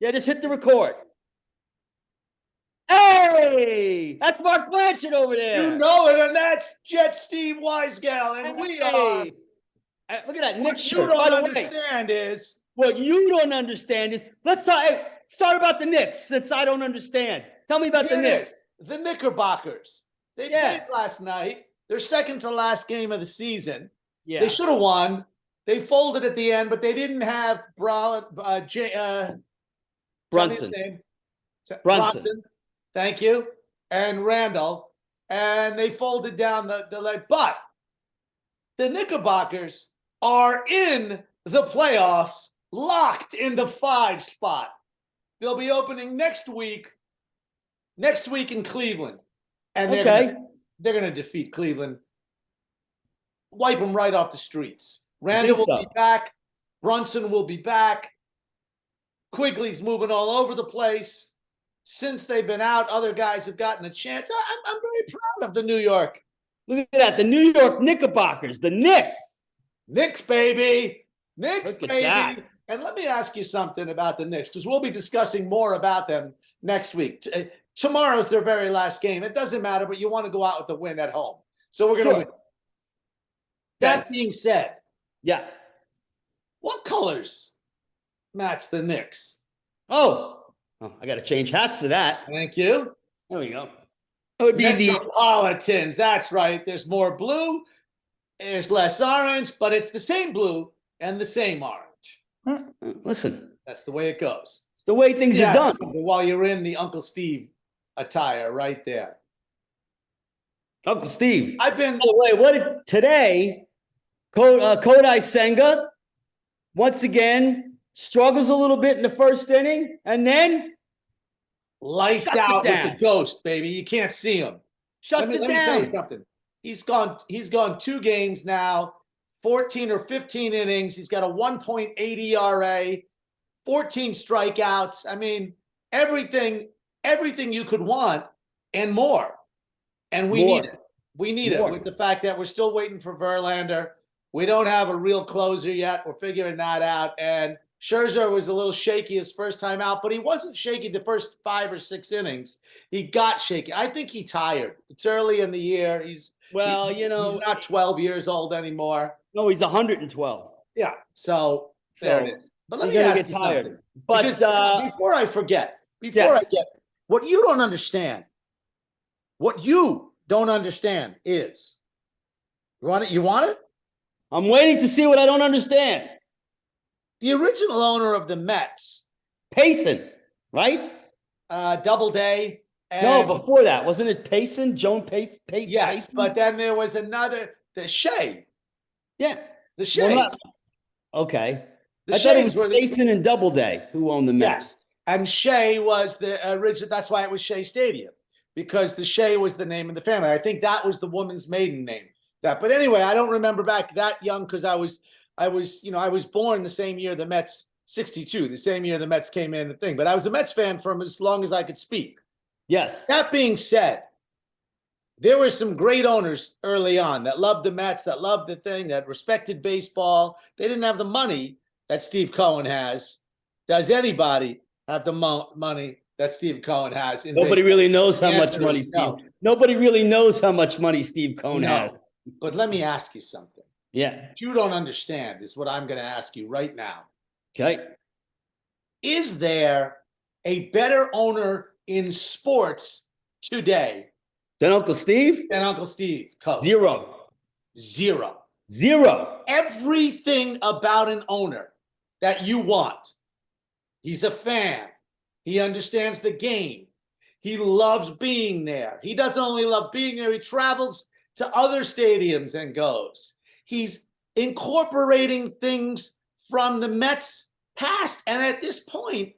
Yeah, just hit the record. Hey, that's Mark Blanchard over there. You know it, and that's Jet Steve Weisgale, and we are. Look at that Knicks What you shirt. By don't the way, understand is what you don't understand is let's talk. Hey, start about the Knicks since I don't understand. Tell me about the Knicks. The Knickerbockers. They played last night. Their second to last game of the season. Yeah, they should have won. They folded at the end, but they didn't have Brunson. Brunson. Thank you. And Randall. And they folded down the leg. But the Knickerbockers are in the playoffs, locked in the 5 spot. They'll be opening next week in Cleveland. And they're going to defeat Cleveland. Wipe them right off the streets. Randall will be back. Brunson will be back. Quigley's moving all over the place. Since they've been out, other guys have gotten a chance. I'm very proud of the New York. Look at that. The New York Knickerbockers. The Knicks. Knicks, baby. Knicks, baby. That. And let me ask you something about the Knicks, because we'll be discussing more about them next week. Tomorrow's their very last game. It doesn't matter, but you want to go out with the win at home. So we're going to win. That being said, what colors match the Knicks? Oh, I got to change hats for that. Thank you. There we go. It would be Metropolitans. That's right. There's more blue. There's less orange, but it's the same blue and the same orange. Listen. That's the way it goes. It's the way things are done. While you're in the Uncle Steve attire right there. Uncle Steve. I've been. By the way, today, Kodai Senga, once again, struggles a little bit in the first inning, and then lights out with the ghost, baby. You can't see him. Let me tell you something. He's gone 2 games now, 14 or 15 innings. He's got a 1.8 ERA, 14 strikeouts. I mean, everything you could want and more. And we need it. We need it with the fact that we're still waiting for Verlander. We don't have a real closer yet. We're figuring that out. And Scherzer was a little shaky his first time out, but he wasn't shaky the first 5 or 6 innings. He got shaky. I think he tired. It's early in the year. He's not 12 years old anymore. No, he's 112. Yeah. So there it is. But let me ask you something. But before I forget, what you don't understand is, you want it? I'm waiting to see what I don't understand. The original owner of the Mets. Payson, right? Doubleday. No, before that. Wasn't it Payson? Joan Payson? Yes, Payson? But then there was another, the Shea. Yeah. The Shays. Okay. I thought it was Payson and Doubleday who owned the Mets. Yes. And Shea was the original. That's why it was Shea Stadium, because the Shea was the name of the family. I think that was the woman's maiden name. But anyway, I don't remember back that young because I was born the same year the Mets, 62, the same year the Mets came in the thing. But I was a Mets fan from as long as I could speak. Yes. That being said, there were some great owners early on that loved the Mets, that loved the thing, that respected baseball. They didn't have the money that Steve Cohen has. Does anybody have the money that Steve Cohen has? Nobody really knows how much money Nobody really knows how much money Steve Cohen has. But let me ask you something. Yeah. What you don't understand is what I'm going to ask you right now. Okay. Is there a better owner in sports today than Uncle Steve? Zero. Zero. Everything about an owner that you want. He's a fan. He understands the game. He loves being there. He doesn't only love being there, he travels to other stadiums and goes. He's incorporating things from the Mets past. And at this point,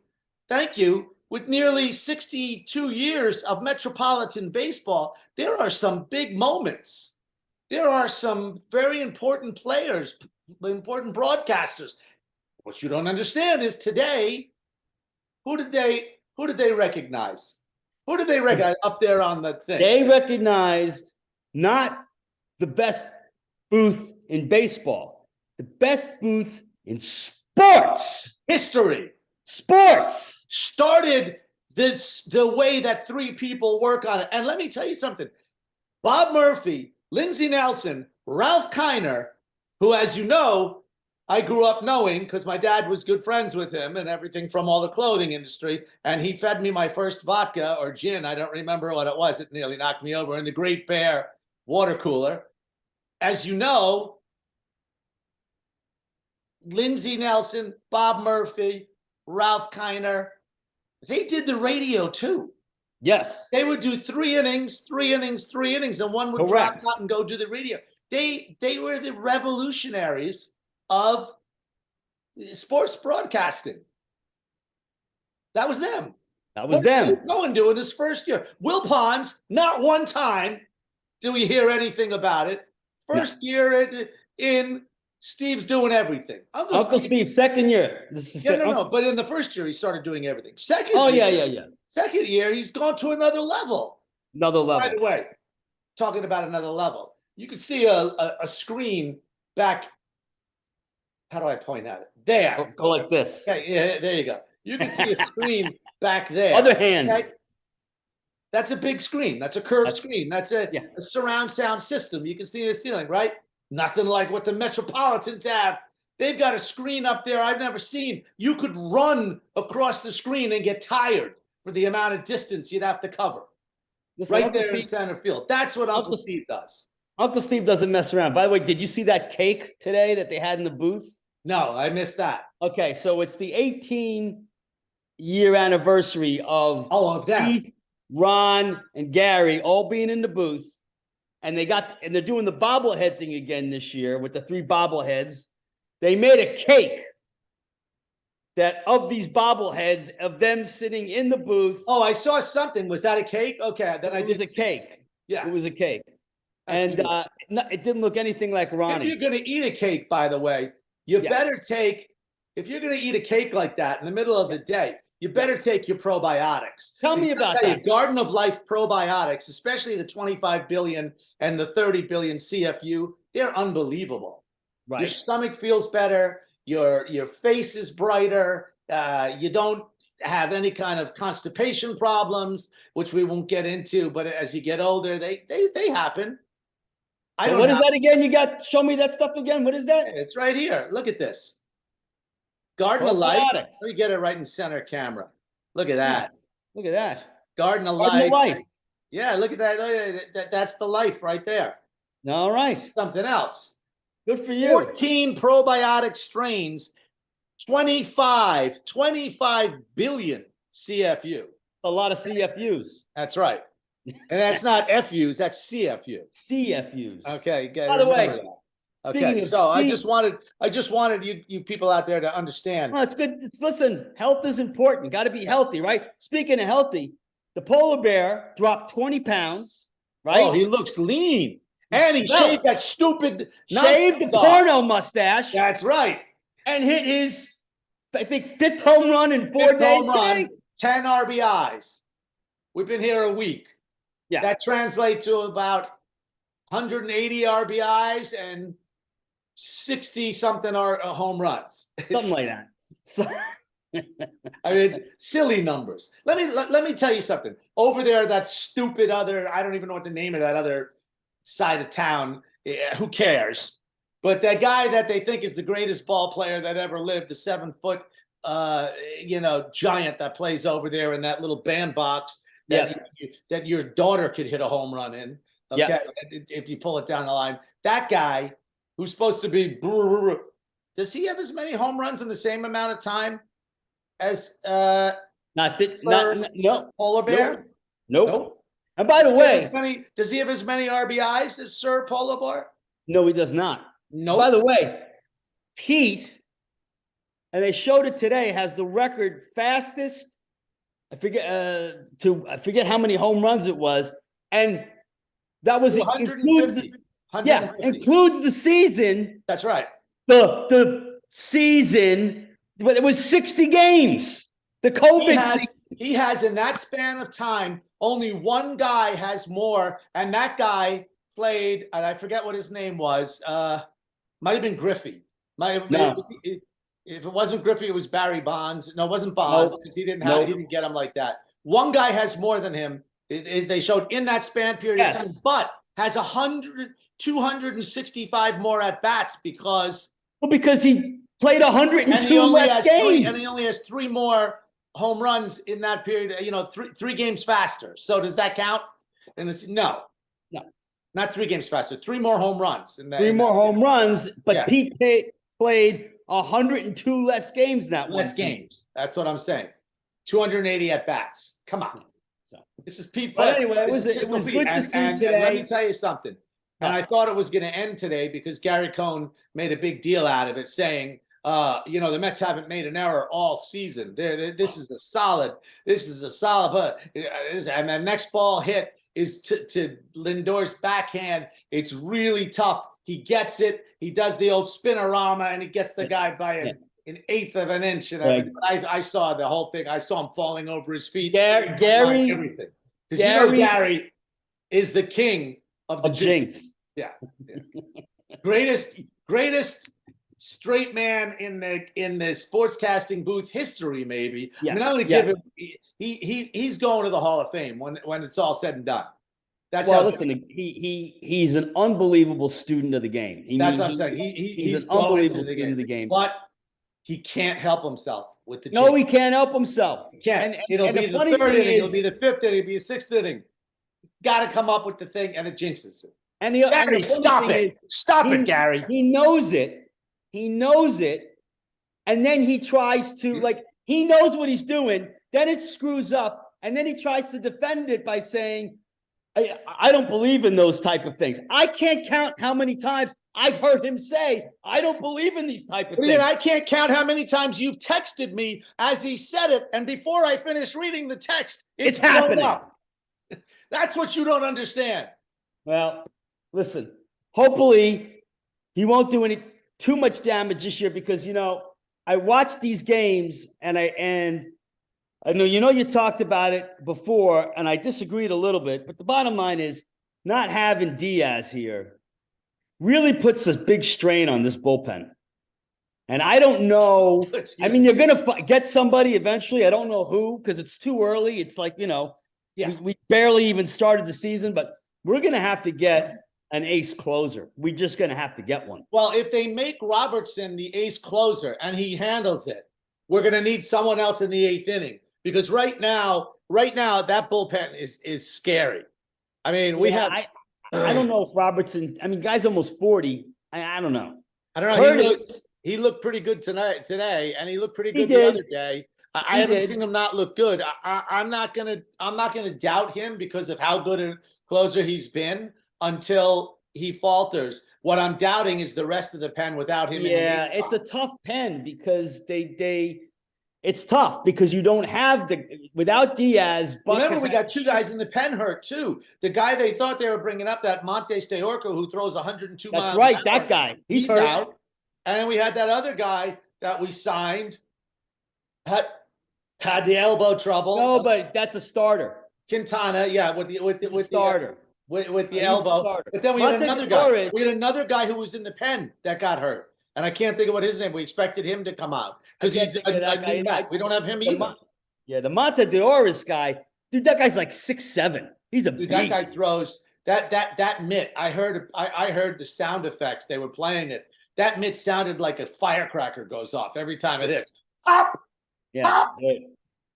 thank you, with nearly 62 years of metropolitan baseball, there are some big moments. There are some very important players, important broadcasters. What you don't understand is today, who did they recognize? Who did they recognize up there on the thing? They recognized not the best booth in baseball, the best booth in sports. History. Sports. started the way that three people work on it. And let me tell you something. Bob Murphy, Lindsey Nelson, Ralph Kiner, who, as you know, I grew up knowing because my dad was good friends with him and everything from all the clothing industry. And he fed me my first vodka or gin. I don't remember what it was. It nearly knocked me over in the Great Bear water cooler. As you know, Lindsey Nelson, Bob Murphy, Ralph Kiner, they did the radio too. Yes. They would do 3 innings, 3 innings, 3 innings, and one would Correct. drop out and go do the radio. They were the revolutionaries of sports broadcasting. That was them. That was What's them. Steve Cohen doing his first year? Will Ponds, not one time do we hear anything about it. First year in, Steve's doing everything. Uncle Steve, second year. This is no. But in the first year, he started doing everything. Second year, yeah. Second year, he's gone to another level. Another level. By the way, talking about another level, you can see a screen back. How do I point at it? There. Go like this. Okay, yeah, there you go. You can see a screen back there. Other hand. Okay? That's a big screen. That's a curved screen. That's a surround sound system. You can see the ceiling, right? Nothing like what the Metropolitans have. They've got a screen up there I've never seen. You could run across the screen and get tired for the amount of distance you'd have to cover. Listen, right Uncle there in center field. That's what Uncle Steve does. Uncle Steve doesn't mess around. By the way, did you see that cake today that they had in the booth? No, I missed that. Okay, so it's the 18-year anniversary of them. Keith, Ron, and Gary all being in the booth. And they're doing the bobblehead thing again this year with the 3 bobbleheads. They made a cake that of these bobbleheads of them sitting in the booth. Oh, I saw something. Was that a cake? Okay, then it was a cake. Yeah, it was a cake. That's it didn't look anything like Ronnie. If you're going to eat a cake, by the way, you better take. If you're going to eat a cake like that in the middle of the day, you better take your probiotics. Tell me about that. Garden of Life probiotics, especially the 25 billion and the 30 billion CFU, they're unbelievable. Right. Your stomach feels better. Your face is brighter. You don't have any kind of constipation problems, which we won't get into. But as you get older, they happen. What is that again? Show me that stuff again. What is that? It's right here. Look at this. Garden of Life. Let me get it right in center camera. Look at that. Look at that. Garden of Life. Yeah, look at that. That's the life right there. All right. Something else. Good for you. 14 probiotic strains, 25 billion CFU. A lot of CFUs. That's right. And that's not FUs, that's CFU. CFUs. Okay. By the way, okay, so I just wanted you people out there to understand. Well, it's good. Listen, health is important. Got to be healthy, right? Speaking of healthy, the polar bear dropped 20 pounds, right? Oh, he looks lean. And he shaved that stupid shaved the porno mustache. That's right. And hit his, I think, 5th home run in 4 days. 10 RBIs. We've been here a week. Yeah. That translates to about 180 RBIs and 60 something home runs. Something like that. I mean, silly numbers. Let me tell you something. Over there, that stupid other, I don't even know what the name of that other side of town, who cares? But that guy that they think is the greatest ball player that ever lived, the 7-foot giant that plays over there in that little bandbox that your daughter could hit a home run in. Okay, if you pull it down the line. That guy who's supposed to be, does he have as many home runs in the same amount of time as no Polar Bear? Nope. And by the way, does he have as many RBIs as Sir Polar Bear? No, he does not. No. By the way, Pete, and they showed it today, has the record fastest. I forget how many home runs it was, and that was includes the season. That's right. The season, but it was 60 games. The COVID season. He has in that span of time, only one guy has more, and that guy played, and I forget what his name was. Might have been Griffey. If it wasn't Griffey, it was Barry Bonds. No, it wasn't Bonds Nope. because he didn't get him like that. One guy has more than him. Is they showed in that span period of time, Yes. but has 265 more at bats because Well, because he played and 102 he only less has games. and he only has 3 more home runs in that period. You know, three games faster. So does that count? And it's no, not 3 games faster. 3 more home runs. Three more home runs, but Yeah. Pete played 102 less games in that less games. That's what I'm saying. 280 at bats. Come on. So, This is Pete. but anyway, it was Pistol good Pete. to see And today. let me tell you something. And I thought it was going to end today because Gary Cohn made a big deal out of it, saying, you know, the Mets haven't made an error all season. This is a solid. And the next ball hit is to Lindor's backhand. It's really tough. He gets it. He does the old spinorama, and he gets the guy by an eighth of an inch. And I saw the whole thing. I saw him falling over his feet. Gary, everything. Because you know Gary is the king of the jinx. Yeah. Greatest straight man in the sportscasting booth history, maybe. I mean, I'm going to give him. He's going to the Hall of Fame when it's all said and done. That's listen. He's an unbelievable student of the game. That's what I'm saying. He's an unbelievable student of the game. But he can't help himself with the. No, he can't help himself. He can't. It'll be the 3rd inning. It'll be the 5th inning. It'll be the 6th inning. Got to come up with the thing, and it jinxes it. Gary, stop it! Stop it, Gary. He knows it. He knows it, and then he tries to he knows what he's doing. Then it screws up, and then he tries to defend it by saying, I don't believe in those type of things. I can't count how many times I've heard him say, I don't believe in these type of things. I can't count how many times you've texted me as he said it, and before I finish reading the text, it's happening. That's what you don't understand. Well, listen, hopefully he won't do too much damage this year because, you know, I watched these games and I know, you talked about it before and I disagreed a little bit, but the bottom line is not having Diaz here really puts a big strain on this bullpen. And I don't know. I mean, you're going to get somebody eventually. I don't know who, because it's too early. It's like, you know, we barely even started the season, but we're going to have to get an ace closer. We're just going to have to get one. Well, if they make Robertson the ace closer and he handles it, we're going to need someone else in the 8th inning because right now that bullpen is scary. I mean, I don't know if Robertson. I mean, guy's almost 40. I don't know. I don't know. He looked pretty good today, and he looked pretty good the other day. I haven't seen him not look good. I'm not gonna doubt him because of how good a closer he's been until he falters. What I'm doubting is the rest of the pen without him. Yeah, it's a tough pen because it's tough because you don't have without Diaz. Remember, we got 2 guys in the pen hurt too. The guy they thought they were bringing up, that Monte Steorco, who throws 102 miles. That's right, that guy. He's hurt. Out. And then we had that other guy that we signed. Had the elbow trouble. No, but that's a starter. Quintana, with the starter. With the elbow. But then we had another guy. We had another guy who was in the pen that got hurt. And I can't think of what his name. We expected him to come out because he's a new Met. We don't have him either. The Monte de Oris guy, dude, that guy's like 6'7". He's a beast. That guy throws that mitt. I heard the sound effects. They were playing it. That mitt sounded like a firecracker goes off every time it hits. Pop! Yeah, Pop!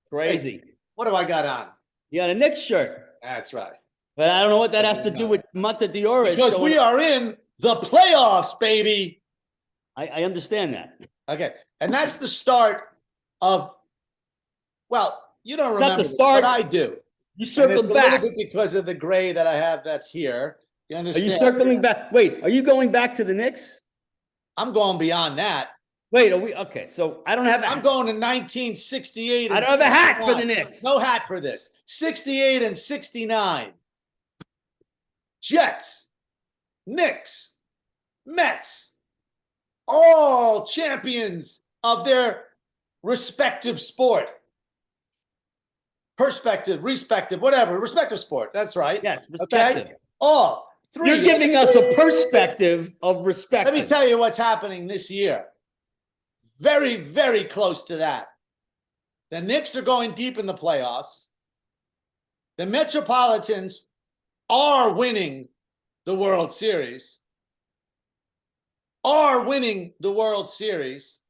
Crazy. Hey, what have I got on? You got a Knicks shirt. That's right. But I don't know what that has to do with Monte de Oris. Because we are in the playoffs, baby. I understand that. Okay. And that's the start of, well, you don't remember the start. But I do. You circled back. A little bit because of the gray that I have that's here. You understand? Are you circling back? Wait, are you going back to the Knicks? I'm going beyond that. Wait, are we okay? So I don't have. I'm going to 1968. I don't have a hat for the Knicks. No hat for this. 68 and 69. Jets, Knicks, Mets, all champions of their respective sport. Respective sport. That's right. Yes, respective. Okay? All 3. You're giving us a perspective of respect. Let me tell you what's happening this year. very, very close to that. The Knicks are going deep in the playoffs. The Metropolitans are winning the World Series. Are winning the World Series.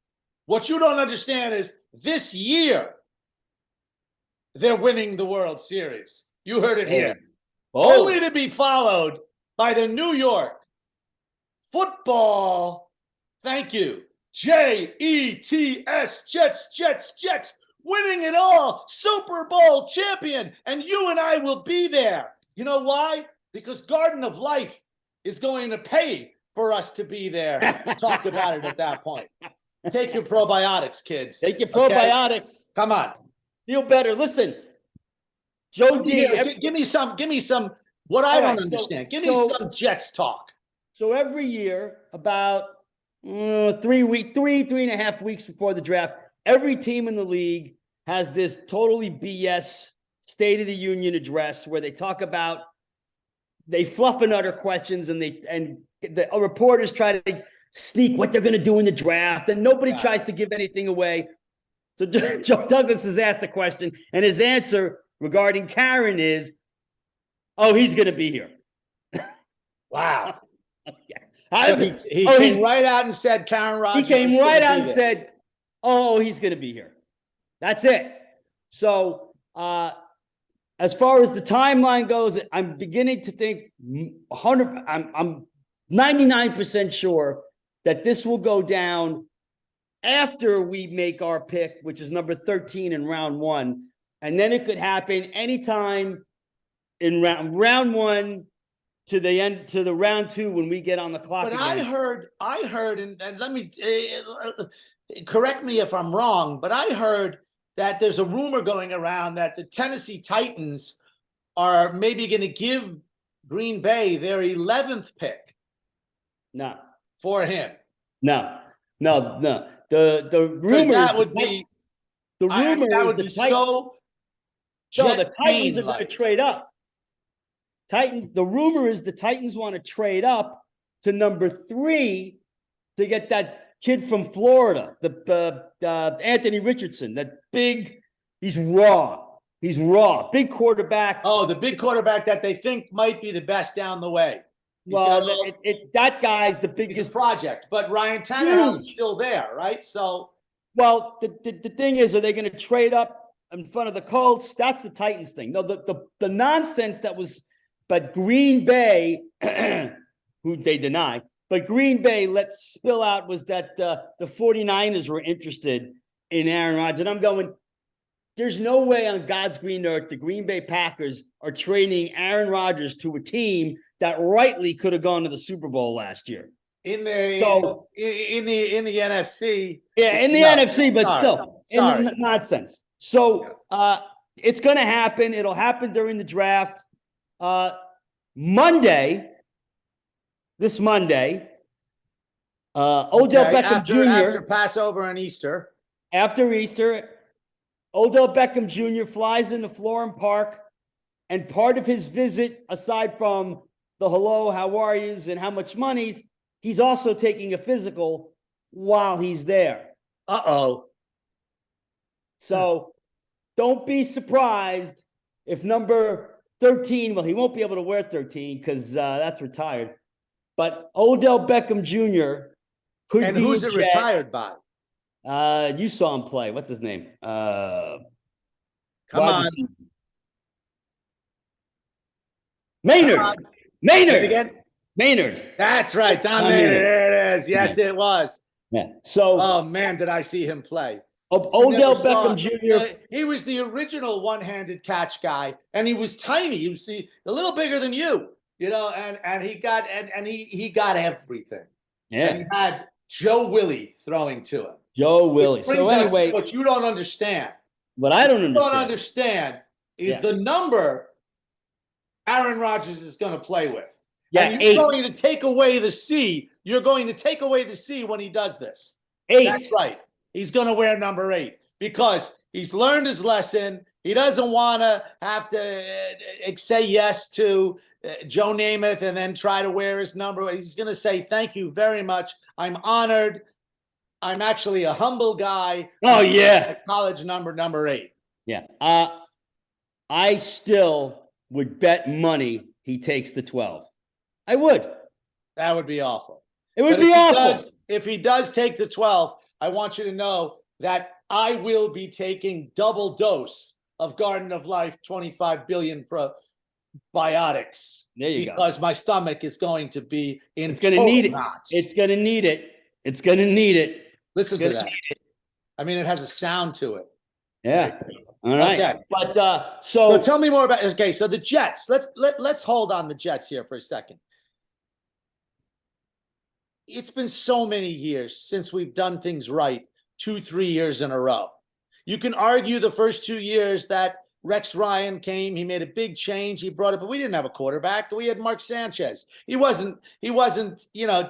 What you don't understand is this year they're winning the World Series. You heard it here. Oh. Only to be followed by the New York Football, thank you, Jets, Jets, winning it all, Super Bowl champion, and you and I will be there. You know why? Because Garden of Life is going to pay for us to be there to talk about it at that point. Take your probiotics, kids. Take your probiotics. Okay? Come on. Feel better. Listen, Joe D. Give me some. What I don't understand. Give me some Jets talk. So every year, about 3.5 weeks before the draft, every team in the league has this totally BS State of the Union address where they talk about, they fluff and utter questions, and the reporters try to sneak what they're going to do in the draft, and nobody tries to give anything away. So Joe Douglas has asked a question, and his answer regarding Karen is, "Oh, he's going to be here." Wow. So he came right out and said Karen Rodgers. He came right out and said, "Oh, he's going to be here." That's it. So as far as the timeline goes, I'm beginning to think 100. I'm 99% sure that this will go down after we make our pick, which is number 13 in round 1, and then it could happen anytime in round 1 to the end, to the round 2 when we get on the clock. But again. I heard, and let me correct me if I'm wrong, but I heard that there's a rumor going around that the Tennessee Titans are maybe going to give Green Bay their 11th pick. No. For him. No. The rumor that would be the rumor that is would the be Titans, so. No, the Titans are going to trade up. The rumor is the Titans want to trade up to number 3 to get that kid from Florida, the Anthony Richardson, that big. He's raw, big quarterback. Oh, the big quarterback that they think might be the best down the way. Well, that guy's the biggest project, but Ryan Tannehill is still there, right? So, well, the thing is, are they going to trade up in front of the Colts? That's the Titans thing. No, the nonsense that was, but Green Bay, who they deny, but Green Bay let spill out was that the 49ers were interested in Aaron Rodgers. And I'm going, there's no way on God's green earth the Green Bay Packers are trading Aaron Rodgers to a team that rightly could have gone to the Super Bowl last year. In the NFC. Yeah, in the NFC, but still, in the nonsense. So it's going to happen. It'll happen during the draft. This Monday, Odell Beckham Jr. After Passover and Easter. After Easter, Odell Beckham Jr. flies into Florham Park, and part of his visit, aside from the hello, how are yous, and how much money's, he's also taking a physical while he's there. Uh-oh. So don't be surprised if number 13, well, he won't be able to wear 13 because that's retired. But Odell Beckham Jr. could and be who's it retired by? You saw him play. What's his name? Come on. Maynard. Again? Maynard. That's right. Don Maynard. There it is. Yes, it was. Yeah. So. Oh, man, did I see him play. Odell Beckham Jr. He was the original one-handed catch guy, and he was tiny. He was a little bigger than you, and he got he got everything. Yeah. And he had Joe Willie throwing to him. Joe Willie. So anyway, what you don't understand. What I don't understand is the number Aaron Rodgers is going to play with. Yeah, and you're going to take away the C. You're going to take away the C when he does this. 8. That's right. He's going to wear number 8 because he's learned his lesson. He doesn't want to have to say yes to Joe Namath and then try to wear his number. He's going to say, thank you very much. I'm honored. I'm actually a humble guy. Oh yeah, College number 8. yeah. I still would bet money he takes the 12. I would. That would be awful. It would But be awful. if he does take the 12, I want you to know that I will be taking double dose of Garden of Life 25 billion probiotics. There you go. Because my stomach is going to be in It's going to need it. knots. It's going to need it. It's going to need it. Listen to that. I mean, it has a sound to it. Yeah. All right. Okay. But so tell me more about. Okay, so the Jets. Let's hold on the Jets here for a second. It's been so many years since we've done things right 2-3 years in a row. You can argue the first 2 years that Rex Ryan came, he made a big change, he brought it, but we didn't have a quarterback. We had Mark Sanchez. He wasn't,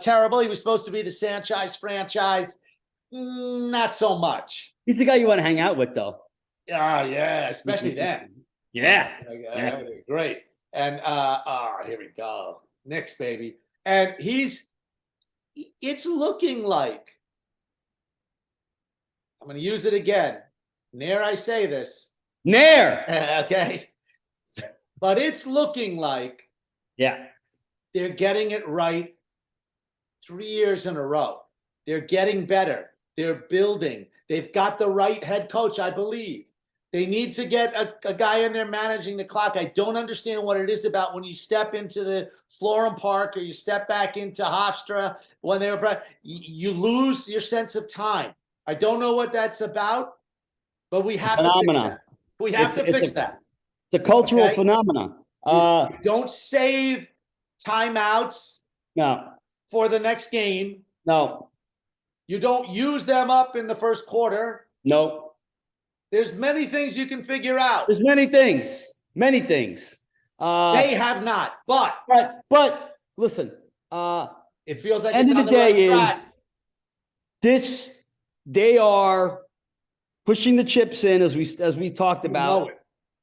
terrible. He was supposed to be the Sanchez franchise. Not so much. He's the guy you want to hang out with, though. Oh, yeah, especially then. Yeah. Great. And here we go. Knicks, baby. And it's looking like, I'm going to use it again. Ne'er I say this. Nair. Okay. But it's looking like they're getting it right 3 years in a row. They're getting better. They're building. They've got the right head coach, I believe. They need to get a guy in there managing the clock. I don't understand what it is about when you step into the Florham Park or you step back into Hofstra when you lose your sense of time. I don't know what that's about, but we have to fix that. We have to fix that. It's a cultural phenomenon. You don't save timeouts for the next game. No. You don't use them up in the first quarter. No. There's many things you can figure out. There's many things. Many things. They have not. But listen. It feels like end of the day is this. They are pushing the chips in as we talked about.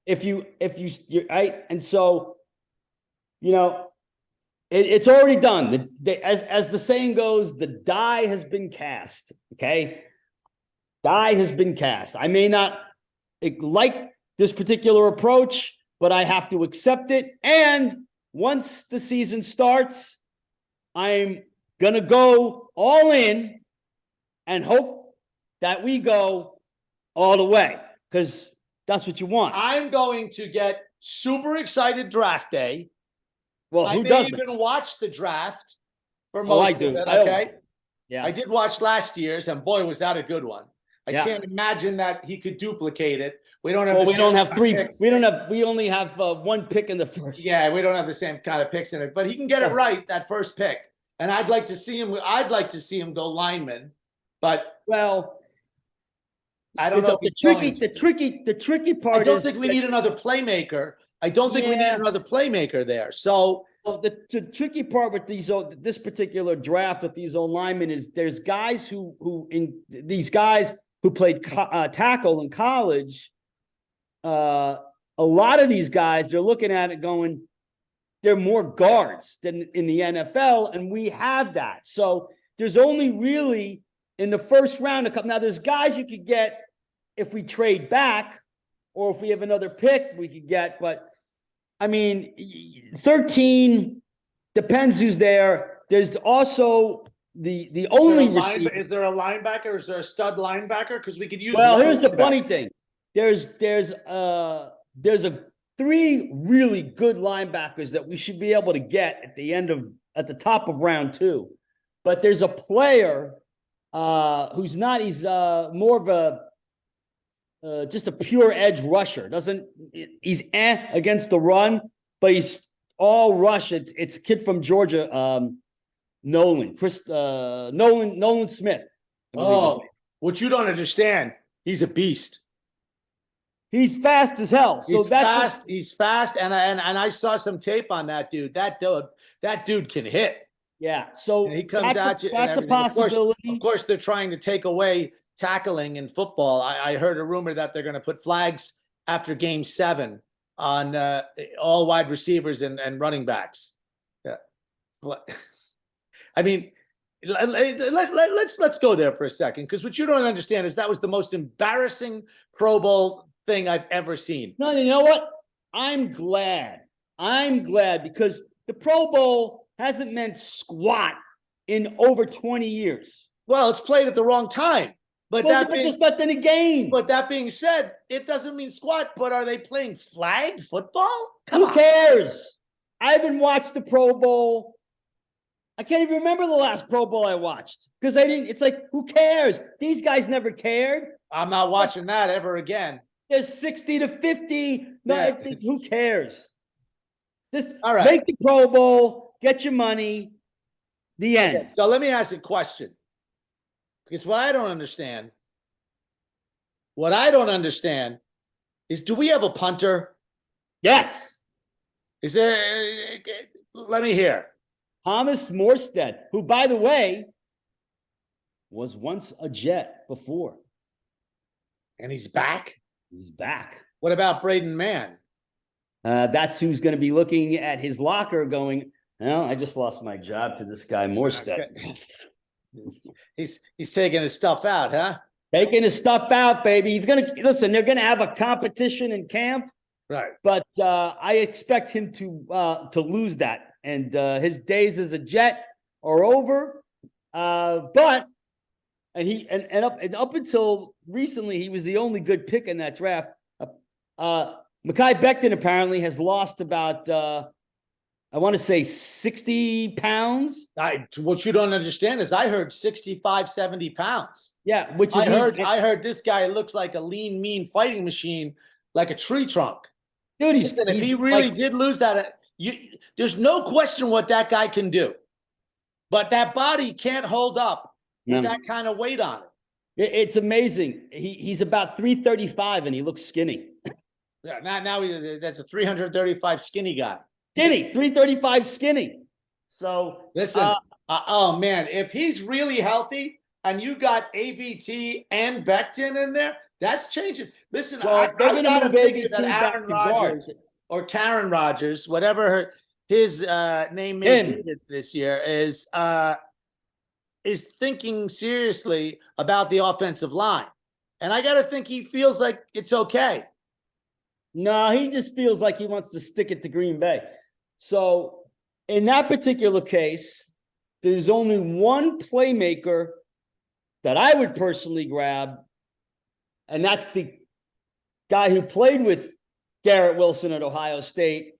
If you're right, and so it's already done. As the saying goes, the die has been cast. Okay, die has been cast. I may not like this particular approach, but I have to accept it. And once the season starts, I'm gonna go all in and hope that we go all the way, because that's what you want. I'm going to get super excited draft day. Well, who doesn't? I even watch the draft for most of it. Okay. Yeah. I did watch last year's, and boy, was that a good one. I can't imagine that he could duplicate it. We don't have. Well, we don't have three. Picks. We don't have. We only have one pick in the first. Yeah, we don't have the same kind of picks in it, but he can get it right that first pick. And I'd like to see him. I'd like to see him go lineman, but I don't know. The tricky part. I don't think we need another playmaker. I don't think we need another playmaker there. So the tricky part with this particular draft with these old linemen is there's guys who played tackle in college. A lot of these guys, they're looking at it going, they're more guards than in the NFL, and we have that. So there's only really in the first round a couple. Now there's guys you could get if we trade back, or if we have another pick we could get. But I mean, 13 depends who's there. There's also the only receiver. Is there a linebacker? Is there a stud linebacker? Because we could use. Well, here's the funny thing. There's three really good linebackers that we should be able to get at the top of round 2. But there's a player who's not. He's more of a just a pure edge rusher. He's against the run, but he's all rush. It's a kid from Georgia, Nolan Smith. Oh, what you don't understand, he's a beast. He's fast as hell. So He's fast, and I saw some tape on that dude. That dude can hit. Yeah. So and he comes at you. That's a possibility. Of course, they're trying to take away tackling in football. I heard a rumor that they're going to put flags after Game 7 on all wide receivers and running backs. Yeah. I mean, let's go there for a second, because what you don't understand is that was the most embarrassing Pro Bowl thing I've ever seen. No, you know what? I'm glad. I'm glad because the Pro Bowl hasn't meant squat in over 20 years. Well, it's played at the wrong time. But Well, just not in a game. But that being said, it doesn't mean squat. But are they playing flag football? Come Who cares? I haven't watched the Pro Bowl. I can't even remember the last Pro Bowl I watched because I didn't. It's like, who cares? These guys never cared. I'm not watching that ever again. There's 60 to 50. No, Yeah. who cares? Just All right. make the Pro Bowl, get your money. The end. Okay, so let me ask a question. Because what I don't understand is, do we have a punter? Yes. Is there? Let me hear. Thomas Morstead, who, by the way, was once a Jet before. And he's back? He's back. What about Braden Mann? That's who's going to be looking at his locker going, well, I just lost my job to this guy Morstead. Okay. He's taking his stuff out, huh? Taking his stuff out, baby. He's going to listen. They're going to have a competition in camp, right? But I expect him to lose that, and his days as a Jet are over. But up until recently, he was the only good pick in that draft. Mekhi Becton apparently has lost about I want to say 60 pounds. What you don't understand is I heard 65, 70 pounds. Yeah, which I heard this guy looks like a lean, mean fighting machine, like a tree trunk. Dude, if he really did lose that, there's no question what that guy can do. But that body can't hold up with that kind of weight on it. It's amazing. He's about 335 and he looks skinny. Yeah, now that's a 335 skinny guy. Skinny, 335 skinny. So listen, oh man, if he's really healthy and you got ABT and Becton in there, that's changing. Listen, well, I gotta figure that Aaron Rodgers or Karen Rodgers, whatever his name may be this year, is thinking seriously about the offensive line. And I gotta think he feels like it's okay. No, he just feels like he wants to stick it to Green Bay. So in that particular case, there's only one playmaker that I would personally grab, and that's the guy who played with Garrett Wilson at Ohio State,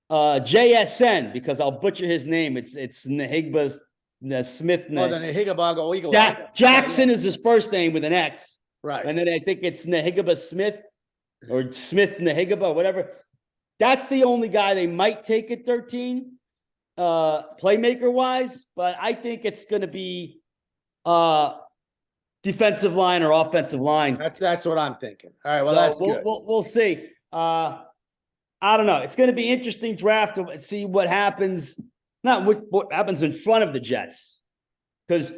JSN, because I'll butcher his name. It's Nahigba Smith. Oh, the Nahigba Jackson is his first name with an X. Right. And then I think it's Nahigba Smith or Smith Nahigba, whatever. That's the only guy they might take at 13, playmaker-wise. But I think it's going to be defensive line or offensive line. That's what I'm thinking. All right, well, that's good. We'll see. I don't know. It's going to be an interesting draft to see what happens. Not what happens in front of the Jets. Because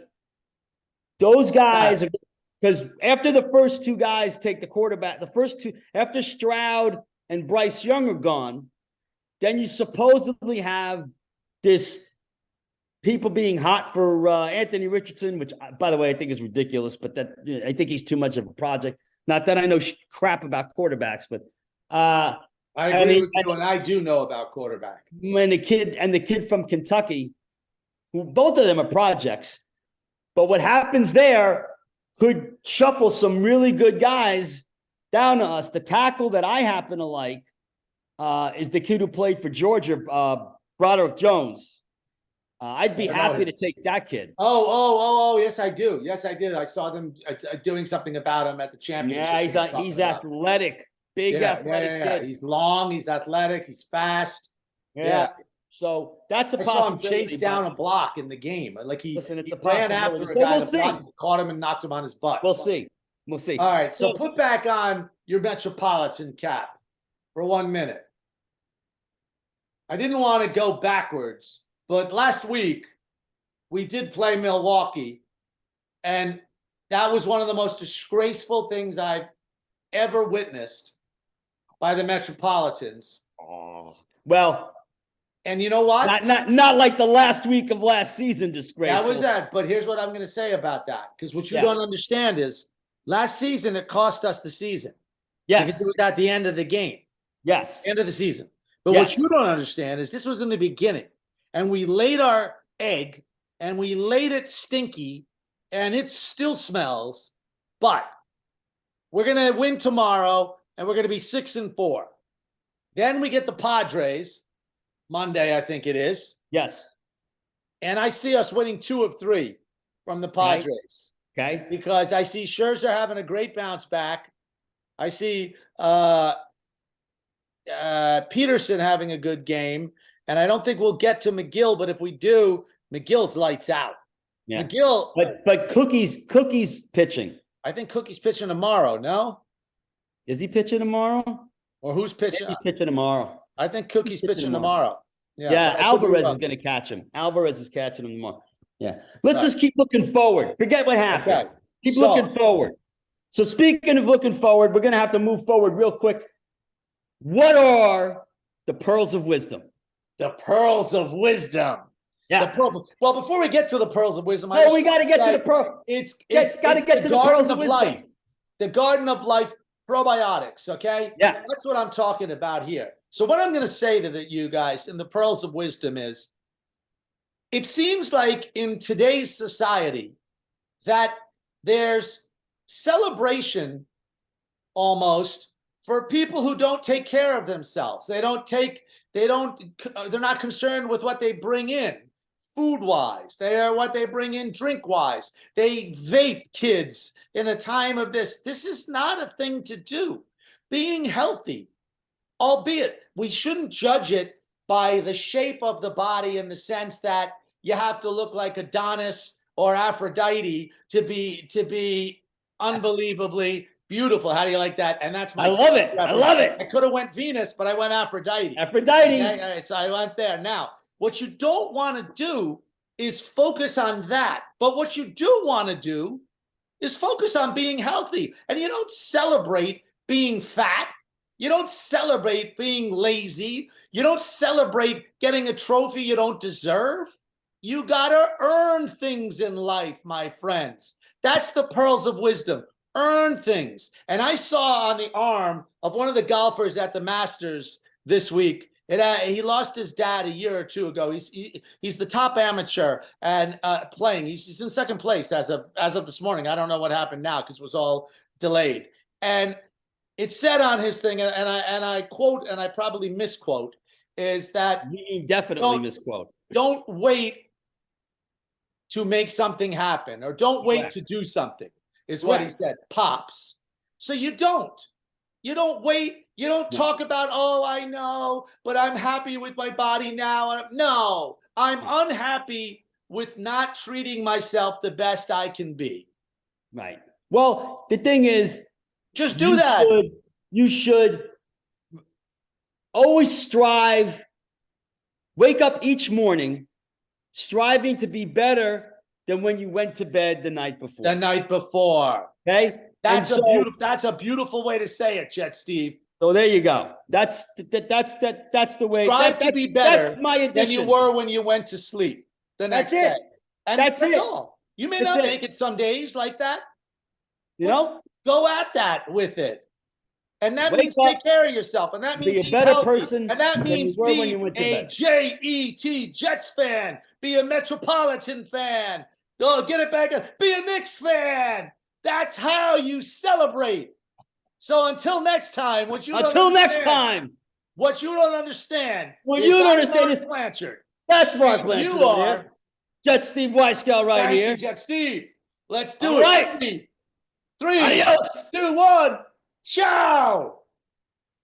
those guys are – because after the first two guys take the quarterback, the first two – after Stroud – and Bryce Young are gone, then you supposedly have this people being hot for Anthony Richardson, which, by the way, I think is ridiculous, but I think he's too much of a project. Not that I know crap about quarterbacks, but I agree with you, and I do know about quarterback. And the kid from Kentucky, who both of them are projects, but what happens there could shuffle some really good guys down to us. The tackle that I happen to like is the kid who played for Georgia, Broderick Jones. I'd be happy to take that kid. Oh, yes, I do. Yes, I did. I saw them doing something about him at the championship. Yeah, he's athletic, athletic kid. He's long, he's athletic, he's fast. Yeah. So that's a possibility. I saw him chase down a block in the game. Like he ran after a guy, caught him and knocked him on his butt. We'll see. We'll see. All right, so put back on your Metropolitan cap for 1 minute. I didn't want to go backwards, but last week we did play Milwaukee, and that was one of the most disgraceful things I've ever witnessed by the Metropolitans. Oh, well, And you know what? Not like the last week of last season, disgraceful. That was that. But here's what I'm going to say about that. Because what you Yeah. don't understand is last season, it cost us the season. Yes. Because it was at the end of the game. Yes. End of the season. But Yes. what you don't understand is this was in the beginning. And we laid our egg and we laid it stinky and it still smells. But we're going to win tomorrow and we're going to be 6-4. Then we get the Padres Monday, I think it is. Yes. And I see us winning 2 of 3 from the Padres. Okay. Because I see Scherzer having a great bounce back. I see Peterson having a good game. And I don't think we'll get to McGill, but if we do, McGill's lights out. Yeah. McGill. But Cookie's pitching. I think Cookie's pitching tomorrow, no? Is he pitching tomorrow? Or who's pitching? He's pitching tomorrow. I think Cookie's pitching tomorrow. Yeah, Alvarez is going to catch him. Alvarez is catching him tomorrow. Yeah. Let's just keep looking forward. Forget what happened. Okay. Keep looking forward. So speaking of looking forward, we're going to have to move forward real quick. What are the pearls of wisdom? The pearls of wisdom. Yeah. Well, before we get to the pearls of wisdom, we got to get to the pearl. It's got to get to the pearls of life. The garden of life probiotics. Okay. Yeah. That's what I'm talking about here. So what I'm going to say to you guys in the pearls of wisdom is, it seems like in today's society that there's celebration almost for people who don't take care of themselves. They're not concerned with what they bring in food-wise. They are what they bring in drink-wise. They vape, kids, in a time of this. This is not a thing to do. Being healthy, albeit we shouldn't judge it by the shape of the body in the sense that you have to look like Adonis or Aphrodite to be unbelievably beautiful. How do you like that? And that's I love it. I love it. I could have went Venus, but I went Aphrodite. Aphrodite. Okay? All right, so I went there. Now, what you don't want to do is focus on that. But what you do want to do is focus on being healthy. And you don't celebrate being fat. You don't celebrate being lazy. You don't celebrate getting a trophy you don't deserve. You got to earn things in life, my friends. That's the pearls of wisdom. Earn things. And I saw on the arm of one of the golfers at the Masters this week, he lost his dad a year or two ago. He's the top amateur and playing. He's in second place as of this morning. I don't know what happened now because it was all delayed. And it said on his thing, and I quote, and I probably misquote, is that he definitely misquote. Don't wait to make something happen, or don't wait to do something, is what he said. Pops. So you don't wait. You don't talk about, oh, I know, but I'm happy with my body now. No, I'm unhappy with not treating myself the best I can be. Right. Well, the thing is, just do that. You should always strive, wake up each morning striving to be better than when you went to bed the night before. The night before. Okay? That's a beautiful way to say it, Jet Steve. So there you go. That's the way. Strive to be better that's my addition. than you were when you went to sleep the next day. And that's it. All. You may not make it some days like that. You know? Go at that with it. And that means take care of yourself. And that means be a better person. And that means be a J-E-T, Jets fan. Be a Metropolitan fan. Oh, get it back. Be a Knicks fan. That's how you celebrate. So until next time, what you don't understand is Blanchard. That's Mark Blanchard. You are Jet Steve Weiskel right here. You, Jet Steve. Let's do it. Right. 3, Adios. 2, 1. Ciao.